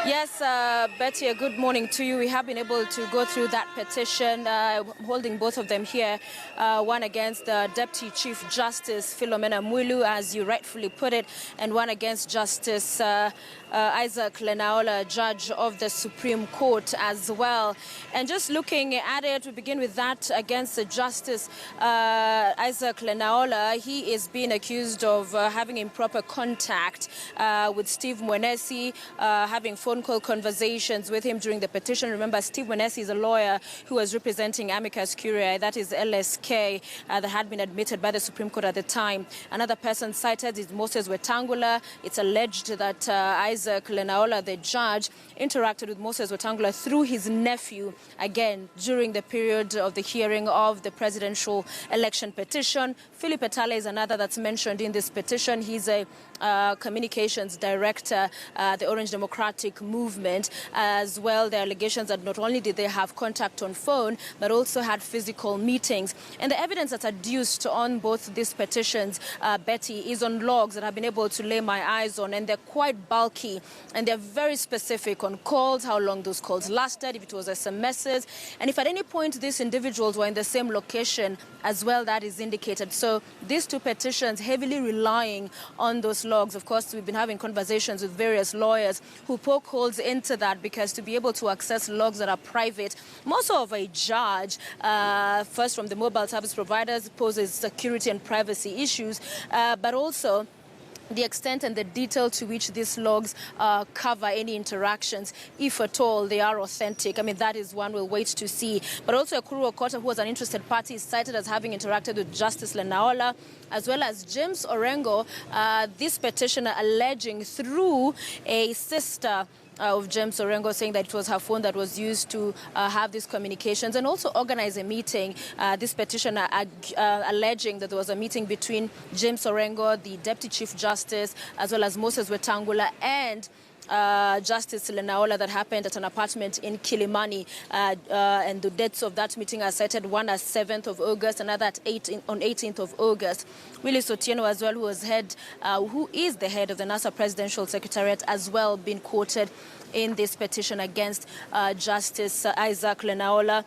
Yes, Betty, a good morning to you. We have been able to go through that petition, holding both of them here, one against the Deputy Chief Justice Philomena Mwilu, as you rightfully put it, and one against Justice Isaac Lenaola, Judge of the Supreme Court as well. And just looking at it, we begin with that against the Justice Isaac Lenaola. He is being accused of having improper contact with Steve Mwenesi, having phone call conversations with him during the petition. Remember, Steve Mwenesi is a lawyer who was representing Amicus Curiae, that is LSK, that had been admitted by the Supreme Court at the time. Another person cited is Moses Wetangula. It's alleged that Isaac Lenaola, the judge, interacted with Moses Wetangula through his nephew, again, during the period of the hearing of the presidential election petition. Philip Etale is another that's mentioned in this petition. He's a communications director, the Orange Democratic Movement, as well. The allegations that not only did they have contact on phone, but also had physical meetings. And the evidence that's adduced on both these petitions, Betty, is on logs that I've been able to lay my eyes on, and they're quite bulky, and they're very specific on calls, how long those calls lasted, if it was SMSs, and if at any point these individuals were in the same location as well, that is indicated. So these two petitions heavily relying on those logs. Of course, we've been having conversations with various lawyers who poke holes into that, because to be able to access logs that are private, more so of a judge, first from the mobile service providers, poses security and privacy issues, but also the extent and the detail to which these logs cover any interactions, if at all they are authentic. I mean, that is one we'll wait to see. But also Ekuru Okota, who was an interested party, is cited as having interacted with Justice Lenaola, as well as James Orengo, this petitioner alleging through a sister of James Orengo, saying that it was her phone that was used to have these communications and also organize a meeting. This petitioner alleging that there was a meeting between James Orengo, the Deputy Chief Justice, as well as Moses Wetangula and Justice Lenaola, that happened at an apartment in Kilimani. And the dates of that meeting are cited, one as 7th of August, another at on 18th of August. Willis Otieno as well, who is the head of the NASA Presidential Secretariat, as well, been quoted in this petition against Justice Isaac Lenaola.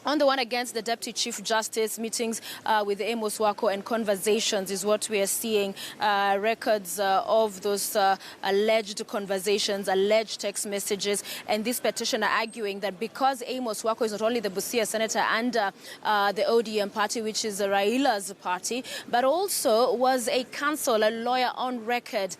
On the one against the Deputy Chief Justice, meetings with Amos Wako and conversations is what we are seeing. Records of those alleged conversations, alleged text messages, and this petitioner arguing that because Amos Wako is not only the Busia senator under the ODM party, which is Raila's party, but also was a counsel, a lawyer on record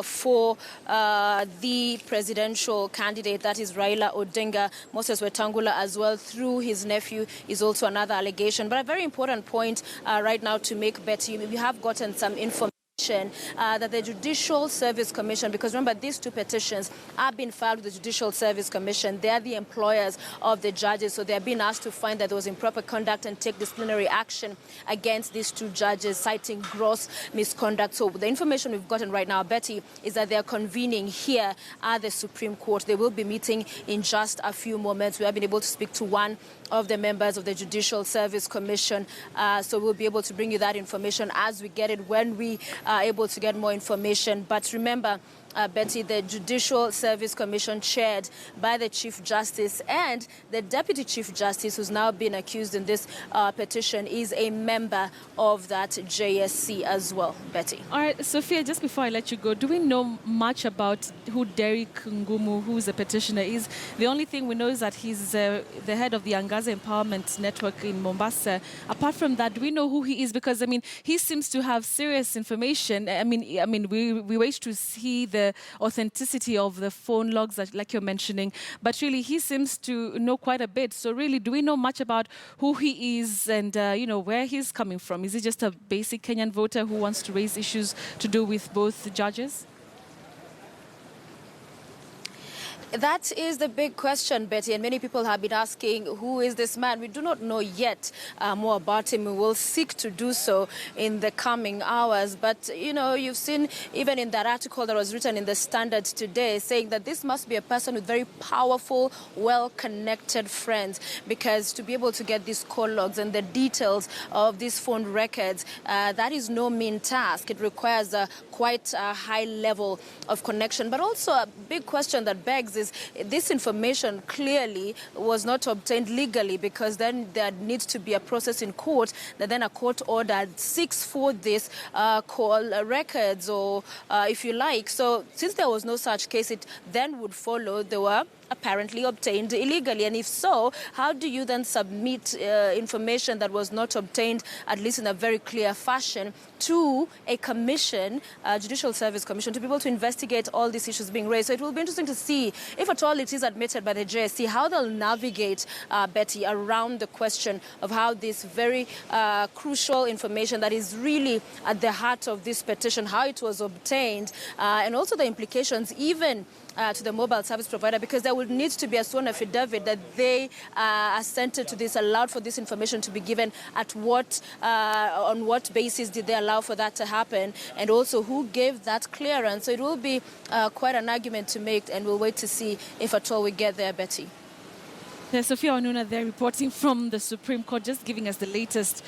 for the presidential candidate, that is Raila Odinga. Moses Wetangula as well, through his nephew, is also another allegation. But a very important point right now to make, Betty, we have gotten some information that the Judicial Service Commission, because remember, these two petitions are being filed with the Judicial Service Commission. They are the employers of the judges, so they are being asked to find that there was improper conduct and take disciplinary action against these two judges, citing gross misconduct. So the information we've gotten right now, Betty, is that they are convening here at the Supreme Court. They will be meeting in just a few moments. We have been able to speak to one of the members of the Judicial Service Commission, so we'll be able to bring you that information as we get it, when we are able to get more information. But remember, Betty, the Judicial Service Commission, chaired by the Chief Justice, and the Deputy Chief Justice, who's now been accused in this petition, is a member of that JSC as well. Betty. All right, Sophia, just before I let you go, do we know much about who Derek Ngumu, who is the petitioner, is? The only thing we know is that he's the head of the Angaza Empowerment Network in Mombasa. Apart from that, do we know who he is? Because, I mean, he seems to have serious information. I mean, we wait to see the authenticity of the phone logs, that, like you're mentioning, but really he seems to know quite a bit. So really, do we know much about who he is and where he's coming from? Is he just a basic Kenyan voter who wants to raise issues to do with both judges? That is the big question, Betty, and many people have been asking, who is this man? We do not know yet more about him. We will seek to do so in the coming hours. But, you know, you've seen even in that article that was written in the Standard today saying that this must be a person with very powerful, well-connected friends, because to be able to get these call logs and the details of these phone records, that is no mean task. It requires quite a high level of connection. But also a big question that begs is this information clearly was not obtained legally, because then there needs to be a process in court that then a court order seeks for this call records, or if you like. So since there was no such case, it then would follow they were apparently obtained illegally. And if so, how do you then submit information that was not obtained, at least in a very clear fashion, to a commission, Judicial Service Commission, to be able to investigate all these issues being raised? So it will be interesting to see if at all it is admitted by the JSC, how they'll navigate, Betty, around the question of how this very crucial information that is really at the heart of this petition, how it was obtained, and also the implications even to the mobile service provider, because there will need to be a sworn affidavit that they assented to this, allowed for this information to be given, at what, on what basis did they allow for that to happen, and also who gave that clearance. So it will be quite an argument to make, and we'll wait to see if at all we get there, Betty. There's Sophia Onuna there reporting from the Supreme Court, just giving us the latest